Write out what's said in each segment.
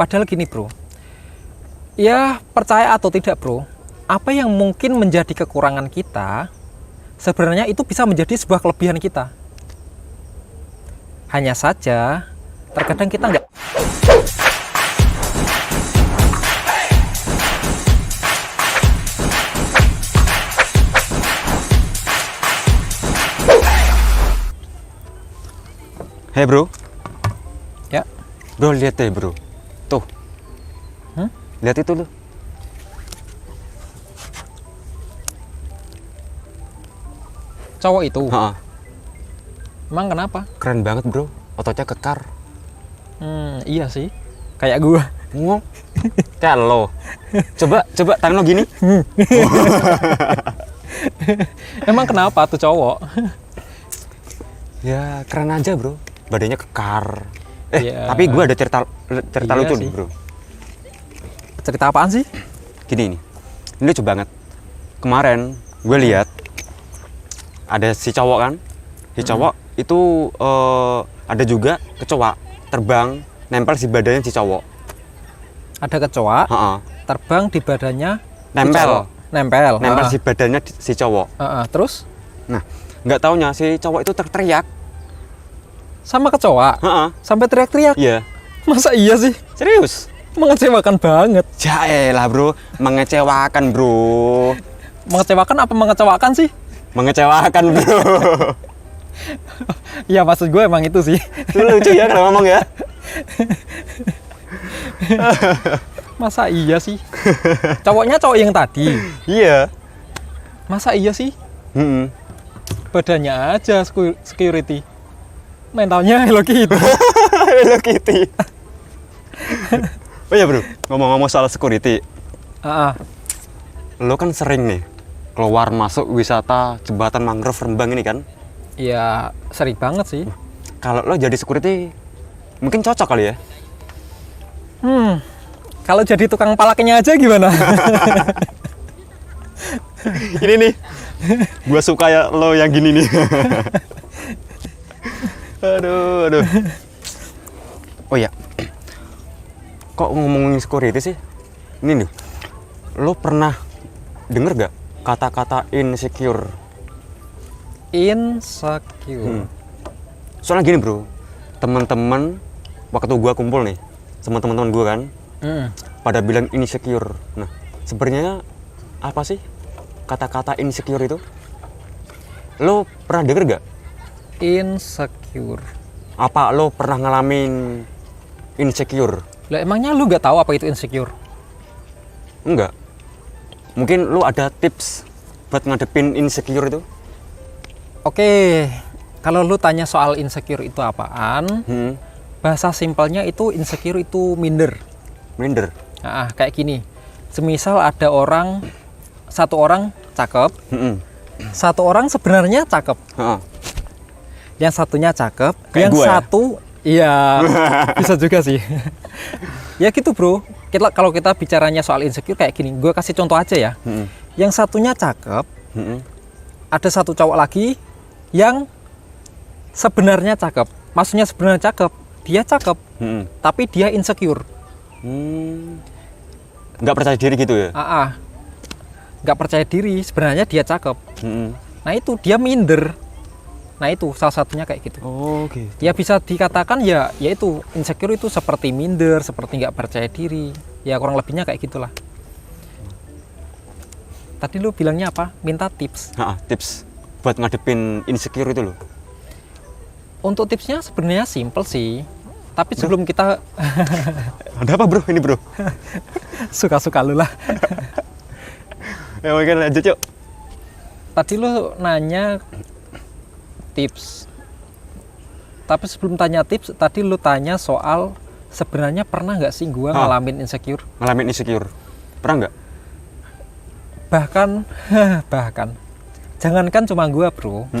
Padahal gini bro, ya percaya atau tidak bro, apa yang mungkin menjadi kekurangan kita sebenarnya itu bisa menjadi sebuah kelebihan kita. Hanya saja terkadang kita nggak. Hei bro. Ya. Bro lihat deh bro. Tuh. Lihat itu loh. Cowok itu. Ha-ha. Emang kenapa? Keren banget bro. Ototnya kekar. Iya sih. Kayak gua. Kayak lo. Coba tangan lo gini. Emang kenapa tuh cowok? Ya keren aja bro. Badannya kekar. Ya. Tapi gue ada cerita Iya lucu sih. nih bro. Cerita apaan sih? Gini nih. Ini lucu banget. Kemarin gue lihat ada si cowok kan. Si cowok itu ada juga kecoa terbang nempel di badannya si cowok. Ada kecoa Ha-ha. terbang di badannya si Nempel. cowok. Nempel. Nempel di badannya si cowok. Terus Nah, nggak taunya si cowok itu teriak. sama kecoa Ha-ha. sampai teriak-teriak. Iya. Masa iya sih? Serius? Mengecewakan banget. Jaelah bro, mengecewakan bro. Mengecewakan apa mengecewakan sih? Mengecewakan bro. Ya maksud gue emang itu sih. Itu lucu ya kalau ngomong ya. Masa iya sih? Cowoknya cowok yang tadi. Iya. Masa iya sih? Badannya aja security. Mentalnya Hello Kitty. Hello Kitty. Oh ya bro, ngomong-ngomong soal security. Lo kan sering nih keluar masuk wisata jembatan mangrove Rembang ini kan? Ya sering banget sih. Kalau lo jadi security, mungkin cocok kali ya? Kalau jadi tukang palaknya aja gimana? Ini nih, gue suka ya lo yang gini nih. Aduh. Oh ya, kok ngomongin security sih? Ini nih, lo pernah denger gak kata-kata insecure? Insecure. Soalnya gini bro, teman-teman waktu gua kumpul nih sama teman-teman gua kan, pada bilang insecure. Nah, sebenarnya apa sih kata-kata insecure itu? Lo pernah denger gak? Insecure. Apa lo pernah ngalamin insecure? Lah emangnya lu nggak tahu apa itu insecure? Enggak. Mungkin lo ada tips buat ngadepin insecure itu? Oke, kalau lu tanya soal insecure itu apaan, bahasa simpelnya itu insecure itu minder. Minder. Kayak gini. Semisal ada satu orang cakep, satu orang sebenarnya cakep. Yang satunya cakep, Kayak yang gua ya? satu iya bisa juga sih. Ya gitu bro. Kalau kita bicaranya soal insecure kayak gini, gue kasih contoh aja ya. Yang satunya cakep, ada satu cowok lagi yang sebenarnya cakep. Maksudnya sebenarnya cakep, dia cakep, tapi dia insecure. Nggak percaya diri gitu ya? Nggak percaya diri, sebenarnya dia cakep. Nah itu dia minder. Nah itu salah satunya kayak gitu. Oh gitu. Ya bisa dikatakan ya itu insecure itu seperti minder, seperti nggak percaya diri. Ya kurang lebihnya kayak gitulah. Tadi lu bilangnya apa? Minta tips. Tips buat ngadepin insecure itu loh. Untuk tipsnya sebenarnya simple sih. Tapi sebelum kita Ada apa bro? Ini bro. suka-suka lu lah. Ya mungkin lanjut yuk. Tadi lu nanya tips. Tapi sebelum tanya tips, tadi lu tanya soal sebenarnya pernah nggak sih gua ngalamin insecure? Ngalamin insecure. Pernah nggak? Bahkan jangankan cuma gua bro,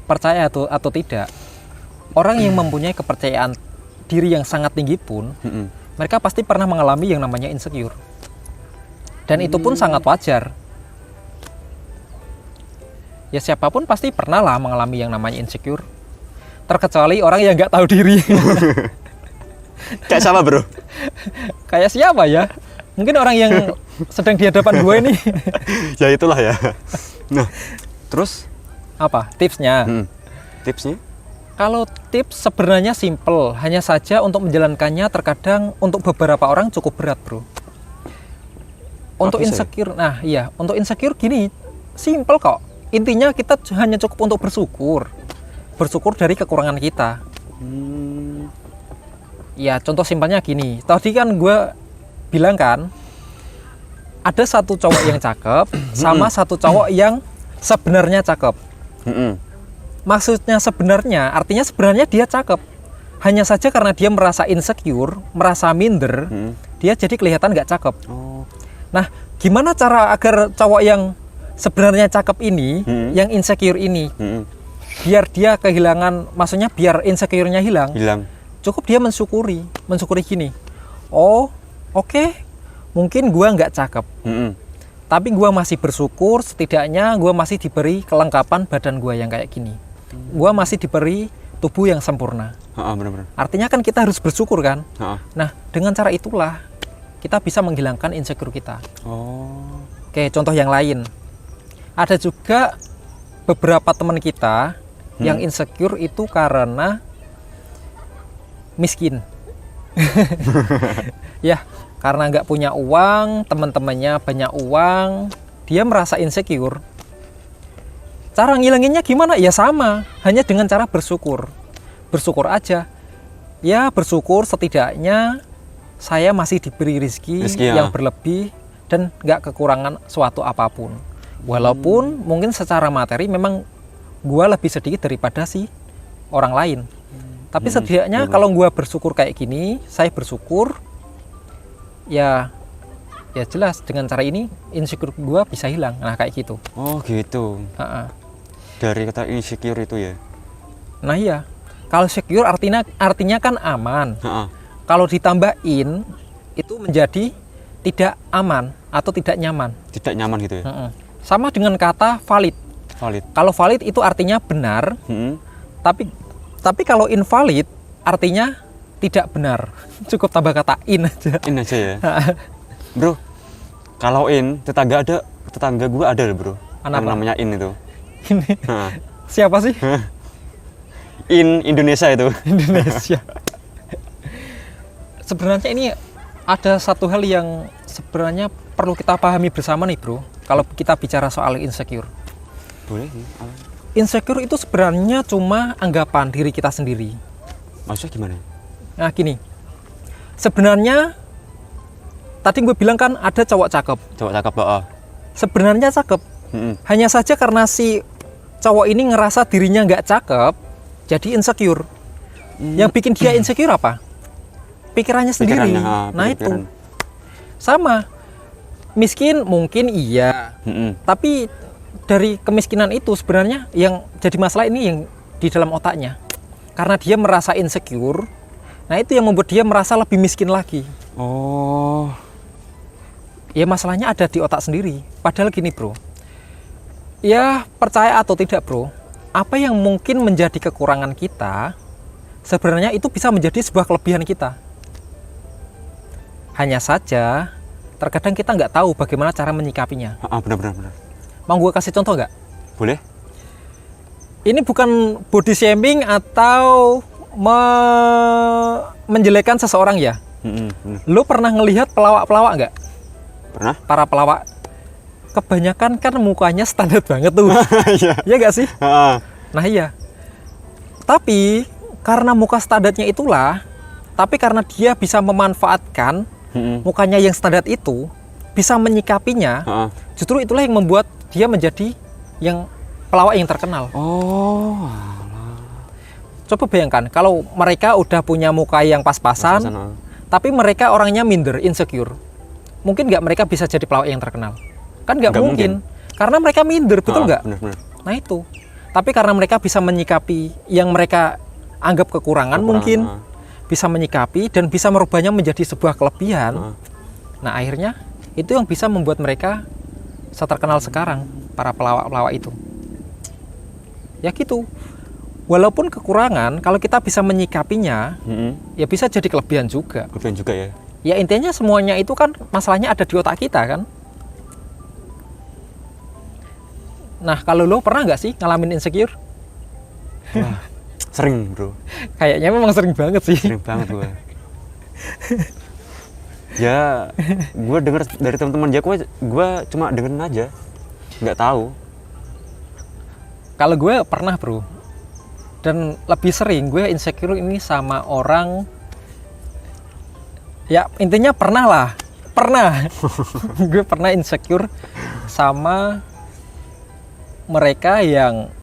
percaya atau tidak, orang yang mempunyai kepercayaan diri yang sangat tinggi pun, mereka pasti pernah mengalami yang namanya insecure. Dan itu pun sangat wajar. Ya siapapun pasti pernah lah mengalami yang namanya insecure. Terkecuali orang yang nggak tahu diri. Kayak sama bro. Kayak siapa ya? Mungkin orang yang sedang di hadapan gue ini. Ya itulah ya. Nah, terus Apa tipsnya? tipsnya? Kalau tips sebenarnya simple, hanya saja untuk menjalankannya terkadang untuk beberapa orang cukup berat, bro. Untuk bisa ya? insecure, nah iya, untuk insecure gini, simple kok. Intinya kita hanya cukup untuk bersyukur, bersyukur dari kekurangan kita. Ya, contoh simpelnya gini. Tadi kan gue bilang kan, ada satu cowok yang cakep, sama satu cowok yang sebenarnya cakep. Maksudnya sebenarnya, artinya sebenarnya dia cakep. Hanya saja karena dia merasa insecure, merasa minder, dia jadi kelihatan nggak cakep. Oh. Nah, gimana cara agar cowok yang sebenarnya cakep ini, yang insecure ini, biar dia kehilangan, maksudnya biar insecure-nya hilang, cukup dia mensyukuri gini. Oh, oke, mungkin gua nggak cakep, tapi gua masih bersyukur, setidaknya gua masih diberi kelengkapan badan gua yang kayak gini. Gua masih diberi tubuh yang sempurna. Benar-benar. Artinya kan kita harus bersyukur kan. Ha-ha. Nah, dengan cara itulah kita bisa menghilangkan insecure kita. Oh. Oke, contoh yang lain. Ada juga beberapa teman kita yang insecure itu karena miskin. Ya, karena nggak punya uang, teman-temannya banyak uang, dia merasa insecure. Cara ngilanginnya gimana? Ya sama, hanya dengan cara bersyukur. Bersyukur aja. Ya, bersyukur setidaknya saya masih diberi rezeki yang berlebih dan nggak kekurangan suatu apapun. Walaupun mungkin secara materi memang gua lebih sedikit daripada si orang lain. Tapi setidaknya kalau gua bersyukur kayak gini, saya bersyukur, ya jelas dengan cara ini insecure gua bisa hilang. Nah kayak gitu. Oh gitu. Dari kata insecure itu ya. Nah iya. Kalau secure artinya kan aman. Kalau ditambahin itu menjadi tidak aman atau tidak nyaman. Tidak nyaman gitu ya. Sama dengan kata valid. Valid. Kalau valid itu artinya benar. Tapi kalau invalid artinya tidak benar. Cukup tambah kata in aja. In aja ya. Bro, kalau tetangga gue ada loh bro. Yang namanya in itu. Ini siapa sih? In Indonesia itu. Indonesia. Sebenarnya ini ada satu hal yang sebenarnya perlu kita pahami bersama nih bro. Kalau kita bicara soal insecure. Boleh. Insecure itu sebenarnya cuma anggapan diri kita sendiri. Maksudnya gimana? Nah gini, sebenarnya tadi gue bilang kan ada cowok cakep. Cowok cakep, Sebenarnya cakep. Hanya saja karena si cowok ini ngerasa dirinya nggak cakep, jadi insecure. Yang bikin dia insecure apa? Pikirannya sendiri. Nah itu sama. Miskin mungkin iya, tapi dari kemiskinan itu sebenarnya yang jadi masalah ini yang di dalam otaknya. Karena dia merasa insecure, nah itu yang membuat dia merasa lebih miskin lagi. Oh. Ya masalahnya ada di otak sendiri. Padahal gini bro, ya percaya atau tidak bro, apa yang mungkin menjadi kekurangan kita, sebenarnya itu bisa menjadi sebuah kelebihan kita. Hanya saja, terkadang kita nggak tahu bagaimana cara menyikapinya. Benar. Mau gue kasih contoh nggak? Boleh. Ini bukan body shaming atau menjelekkan seseorang ya. Lo pernah ngelihat pelawak-pelawak nggak? Pernah. Para pelawak, kebanyakan kan mukanya standar banget tuh. Iya nggak sih? Nah iya. Tapi karena muka standarnya itulah, tapi karena dia bisa memanfaatkan mukanya yang standar itu, bisa menyikapinya, justru itulah yang membuat dia menjadi yang pelawak yang terkenal. Oh. Coba bayangkan kalau mereka udah punya muka yang pas-pasan, tapi mereka orangnya minder, insecure. Mungkin nggak mereka bisa jadi pelawak yang terkenal? Kan nggak mungkin. Karena mereka minder, betul nggak? Nah itu. Tapi karena mereka bisa menyikapi yang mereka anggap kekurangan mungkin, bisa menyikapi dan bisa merubahnya menjadi sebuah kelebihan. Nah akhirnya itu yang bisa membuat mereka terkenal sekarang, para pelawak-pelawak itu. Ya gitu. Walaupun kekurangan, kalau kita bisa menyikapinya, ya bisa jadi kelebihan juga. Kelebihan juga ya. Ya intinya semuanya itu kan masalahnya ada di otak kita kan. Nah kalau lo pernah nggak sih ngalamin insecure? Wah, sering bro, Kayaknya memang sering banget sih. sering banget gue. Ya, gue denger dari teman-teman ya, gue cuma dengerin aja, nggak tahu. Kalau gue pernah bro, dan lebih sering gue insecure ini sama orang. Ya intinya pernah. Gue pernah insecure sama mereka yang